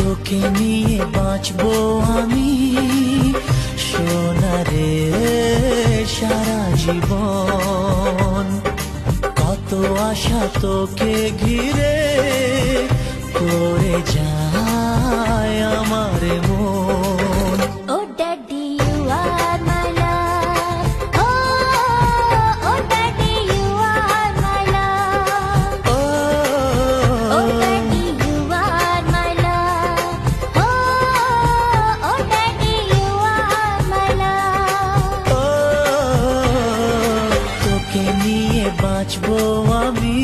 তোকে নিয়ে বাঁচবো আমি সোনারে সারা জীবন। কত আশা তোকে ঘিরে করে যায় আমার মন। Oh daddy, you are